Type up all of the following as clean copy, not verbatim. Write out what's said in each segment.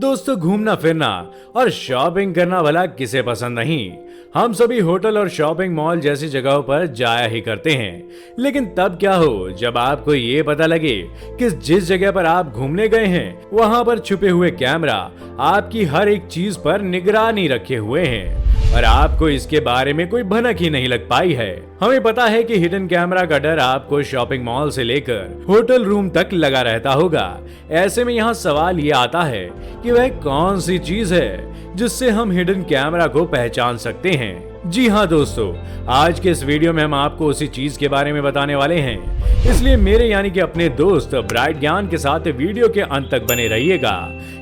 दोस्तों, घूमना फिरना और शॉपिंग करना भला किसे पसंद नहीं। हम सभी होटल और शॉपिंग मॉल जैसी जगहों पर जाया ही करते हैं। लेकिन तब क्या हो जब आपको ये पता लगे कि जिस जगह पर आप घूमने गए हैं वहां पर छुपे हुए कैमरा आपकी हर एक चीज पर निगरानी रखे हुए हैं और आपको इसके बारे में कोई भनक ही नहीं लग पाई है। हमें पता है कि हिडन कैमरा का डर आपको शॉपिंग मॉल से लेकर होटल रूम तक लगा रहता होगा। ऐसे में यहाँ सवाल ये आता है कि वह कौन सी चीज है जिससे हम हिडन कैमरा को पहचान सकते हैं। जी हाँ दोस्तों, आज के इस वीडियो में हम आपको उसी चीज के बारे में बताने वाले हैं, इसलिए मेरे यानी कि अपने दोस्त ब्राइट ज्ञान के साथ वीडियो के अंत तक बने रहिएगा,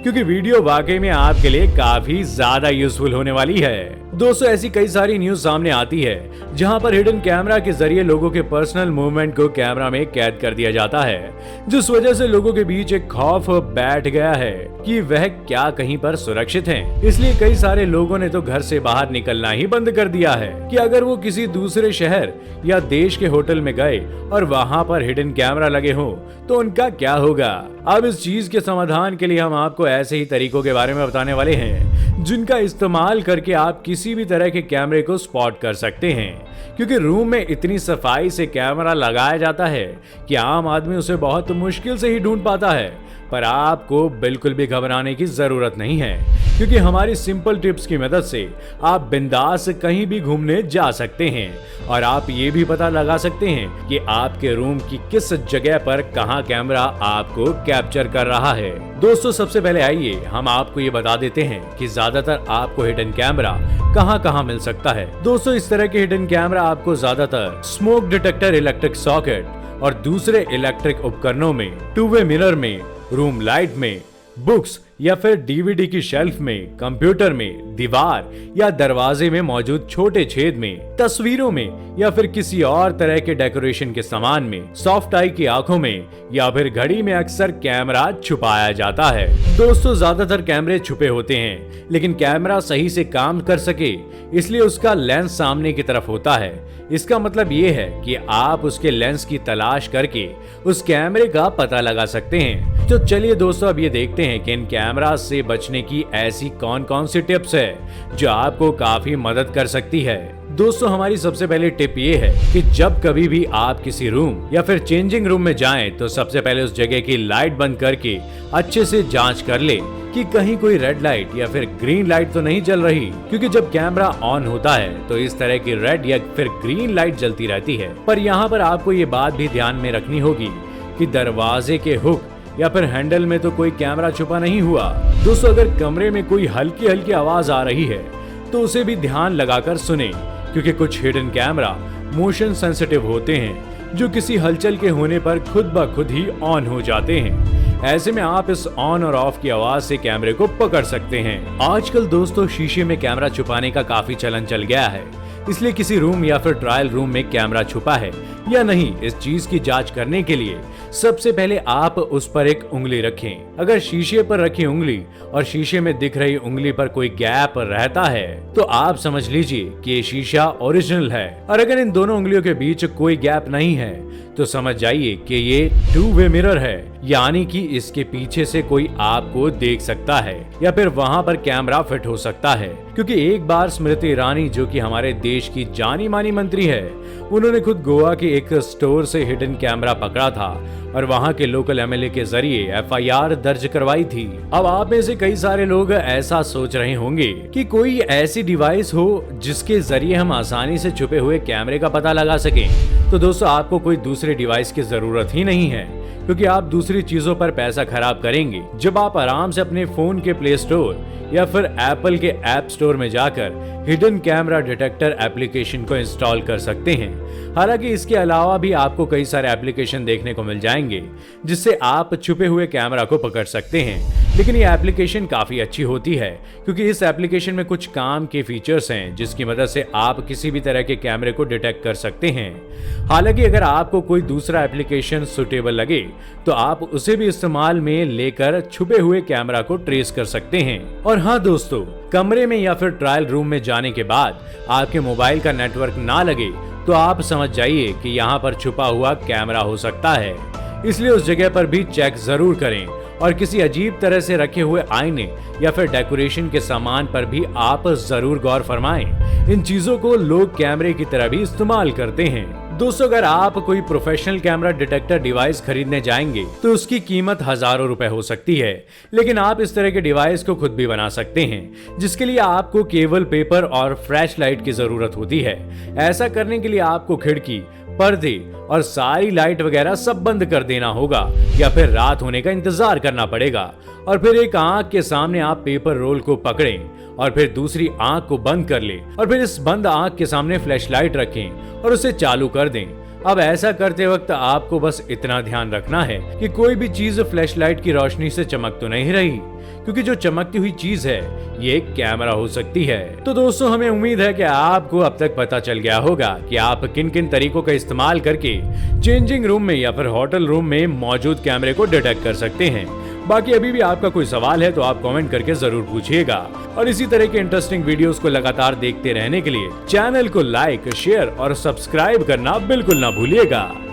क्योंकि वीडियो वाकई में आपके लिए काफी ज्यादा यूजफुल होने वाली है। दोस्तों, ऐसी कई सारी न्यूज सामने आती है जहां पर हिडन कैमरा के जरिए लोगों के पर्सनल मूवमेंट को कैमरा में कैद कर दिया जाता है, जिस वजह से लोगों के बीच एक खौफ बैठ गया है कि वह क्या कहीं पर सुरक्षित हैं। इसलिए कई सारे लोगों ने तो घर से बाहर निकलना ही बंद कर दिया है कि अगर वो किसी दूसरे शहर या देश के होटल में गए और वहां पर हिडन कैमरा लगे हों तो उनका क्या होगा। अब इस चीज के समाधान के लिए हम आपको ऐसे ही तरीकों के बारे में बताने वाले हैं जिनका इस्तेमाल करके आप किसी भी तरह के कैमरे को स्पॉट कर सकते हैं, क्योंकि रूम में इतनी सफाई से कैमरा लगाया जाता है कि आम आदमी उसे बहुत मुश्किल से ही ढूंढ पाता है। पर आपको बिल्कुल भी घबराने की जरूरत नहीं है, क्योंकि हमारी सिंपल टिप्स की मदद से आप बिंदास कहीं भी घूमने जा सकते हैं और आप ये भी पता लगा सकते हैं कि आपके रूम की किस जगह पर कहां कैमरा आपको कैप्चर कर रहा है। दोस्तों, सबसे पहले आइए हम आपको ये बता देते हैं कि ज्यादातर आपको हिडन कैमरा कहां मिल सकता है। दोस्तों, इस तरह के हिडन कैमरा आपको ज्यादातर स्मोक डिटेक्टर, इलेक्ट्रिक सॉकेट और दूसरे इलेक्ट्रिक उपकरणों में, टू वे मिरर में, रूम लाइट में, बुक्स या फिर डीवीडी की शेल्फ में, कंप्यूटर में, दीवार या दरवाजे में मौजूद छोटे छेद में, तस्वीरों में या फिर किसी और तरह के डेकोरेशन के सामान में, सॉफ्ट आई की आंखों में या फिर घड़ी में अक्सर कैमरा छुपाया जाता है। दोस्तों, ज्यादातर कैमरे छुपे होते हैं, लेकिन कैमरा सही से काम कर सके इसलिए उसका लेंस सामने की तरफ होता है। इसका मतलब ये है कि आप उसके लेंस की तलाश करके उस कैमरे का पता लगा सकते हैं। तो चलिए दोस्तों, अब ये देखते हैं कि इन कैमरा से बचने की ऐसी कौन कौन सी टिप्स है जो आपको काफी मदद कर सकती है। दोस्तों, हमारी सबसे पहली टिप ये है कि जब कभी भी आप किसी रूम या फिर चेंजिंग रूम में जाएं तो सबसे पहले उस जगह की लाइट बंद करके अच्छे से जांच कर ले कि कहीं कोई रेड लाइट या फिर ग्रीन लाइट तो नहीं जल रही, क्योंकि जब कैमरा ऑन होता है तो इस तरह की रेड या फिर ग्रीन लाइट जलती रहती है। पर यहाँ पर आपको ये बात भी ध्यान में रखनी होगी कि दरवाजे के हुक या फिर हैंडल में तो कोई कैमरा छुपा नहीं हुआ। दोस्तों, अगर कमरे में कोई हल्की हल्की आवाज आ रही है तो उसे भी ध्यान लगाकर सुने, क्योंकि कुछ हिडन कैमरा मोशन सेंसिटिव होते हैं जो किसी हलचल के होने पर खुद ब खुद ही ऑन हो जाते हैं। ऐसे में आप इस ऑन और ऑफ की आवाज से कैमरे को पकड़ सकते हैं। आजकल दोस्तों, शीशे में कैमरा छुपाने का काफी चलन चल गया है, इसलिए किसी रूम या फिर ट्रायल रूम में कैमरा छुपा है या नहीं, इस चीज की जांच करने के लिए सबसे पहले आप उस पर एक उंगली रखें। अगर शीशे पर रखी उंगली और शीशे में दिख रही उंगली पर कोई गैप रहता है तो आप समझ लीजिए कि ये शीशा ओरिजिनल है, और अगर इन दोनों उंगलियों के बीच कोई गैप नहीं है तो समझ जाइए कि ये टू वे मिरर है, यानी कि इसके पीछे से कोई आपको देख सकता है या फिर वहां पर कैमरा फिट हो सकता है। क्योंकि एक बार स्मृति ईरानी, जो कि हमारे देश की जानी मानी मंत्री है, उन्होंने खुद गोवा के एक स्टोर से हिडन कैमरा पकड़ा था और वहां के लोकल एमएलए के जरिए एफआईआर दर्ज करवाई थी। अब आप में से कई सारे लोग ऐसा सोच रहे होंगे कि कोई ऐसी डिवाइस हो जिसके जरिए हम आसानी से छुपे हुए कैमरे का पता लगा सकें। तो दोस्तों, आपको कोई दूसरे डिवाइस की जरूरत ही नहीं है, क्योंकि आप दूसरी चीजों पर पैसा खराब करेंगे जब आप आराम से अपने फोन के प्ले स्टोर या फिर एप्पल के ऐप स्टोर में जाकर हिडन कैमरा डिटेक्टर एप्लीकेशन को इंस्टॉल कर सकते हैं। हालांकि इसके अलावा भी आपको कई सारे एप्लीकेशन देखने को मिल जाएंगे जिससे आप छुपे हुए कैमरा को पकड़ सकते हैं, लेकिन ये एप्लीकेशन काफी अच्छी होती है क्योंकि इस एप्लीकेशन में कुछ काम के फीचर्स हैं जिसकी मदद से आप किसी भी तरह के कैमरे को डिटेक्ट कर सकते हैं। हालांकि अगर आपको कोई दूसरा एप्लीकेशन सुटेबल लगे तो आप उसे भी इस्तेमाल में लेकर छुपे हुए कैमरा को ट्रेस कर सकते हैं। और हाँ दोस्तों, कमरे में या फिर ट्रायल रूम में जाने के बाद आपके मोबाइल का नेटवर्क ना लगे तो आप समझ जाइए कि यहाँ पर छुपा हुआ कैमरा हो सकता है, इसलिए उस जगह पर भी चेक जरूर करें और किसी अजीब तरह से रखे हुए आईने या फिर डेकोरेशन के सामान पर भी आप जरूर गौर फरमाएं। इन चीजों को लोग कैमरे की तरह भी इस्तेमाल करते हैं। दोस्तों, अगर आप कोई प्रोफेशनल कैमरा डिटेक्टर डिवाइस खरीदने जाएंगे तो उसकी कीमत हजारों रुपए हो सकती है, लेकिन आप इस तरह के डिवाइस को खुद भी बना सकते हैं, जिसके लिए आपको केवल पेपर और फ्लैश लाइट की जरूरत होती है। ऐसा करने के लिए आपको खिड़की, पर्दे और सारी लाइट वगैरह सब बंद कर देना होगा या फिर रात होने का इंतजार करना पड़ेगा, और फिर एक आंख के सामने आप पेपर रोल को पकड़ें और फिर दूसरी आंख को बंद कर ले और फिर इस बंद आंख के सामने फ्लैश लाइट रखें और उसे चालू कर दें। अब ऐसा करते वक्त आपको बस इतना ध्यान रखना है कि कोई भी चीज फ्लैश लाइट की रोशनी से चमक तो नहीं रही, क्योंकि जो चमकती हुई चीज है ये एक कैमरा हो सकती है। तो दोस्तों, हमें उम्मीद है कि आपको अब तक पता चल गया होगा कि आप किन किन तरीकों का इस्तेमाल करके चेंजिंग रूम में या फिर होटल रूम में मौजूद कैमरे को डिटेक्ट कर सकते हैं। बाकी अभी भी आपका कोई सवाल है तो आप कमेंट करके जरूर पूछिएगा, और इसी तरह के इंटरेस्टिंग वीडियोस को लगातार देखते रहने के लिए चैनल को लाइक, शेयर और सब्सक्राइब करना बिल्कुल ना भूलिएगा।